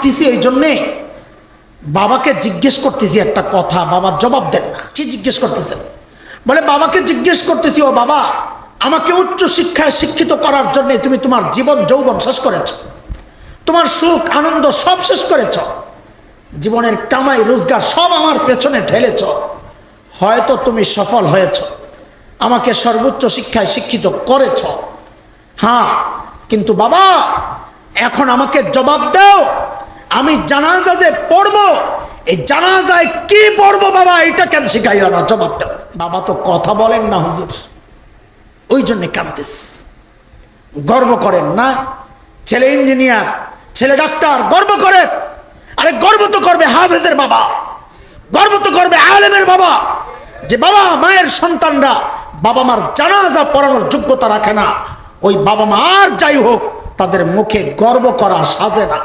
কাঁদতেছি এই জন্যে বাবাকে জিজ্ঞেস করতেছি একটা কথা, বাবা জবাব দেন না। কি জিজ্ঞেস করতেছেন? বলে বাবাকে জিজ্ঞেস করতেছি, ও বাবা, আমাকে উচ্চ শিক্ষায় শিক্ষিত করার জন্য তুমি তোমার জীবন যৌবন শেষ করেছ, তোমার সুখ আনন্দ সব শেষ করেছ, জীবনের কামাই রোজগার সব আমার পেছনে ঢেলেছ, হয়তো তুমি সফল হয়েছ, আমাকে সর্বোচ্চ শিক্ষায় শিক্ষিত করেছ, হ্যাঁ, কিন্তু বাবা এখন আমাকে জবাব দাও, আমি জানাজা যে পড়বো, এই জানাজায় কি পড়বো বাবা, এটা কেন শিখাইল না? জবাব দাও। বাবা তো কথা বলেন না হুজুর, ওই জন্য কাঁদতেস। গর্ব করেন না, ছেলে ইঞ্জিনিয়ার, ছেলে ডাক্তার, গর্ব করে। আরে গর্ব তো করবে হাফেজের বাবা, গর্ব তো করবে আলেমের বাবা, যে বাবা মায়ের সন্তানরা বাবা মার জানাজা পড়ানোর যোগ্যতা রাখে না, ওই বাবা মা আর যাই হোক তাদের মুখে গর্ব করা সাজে না।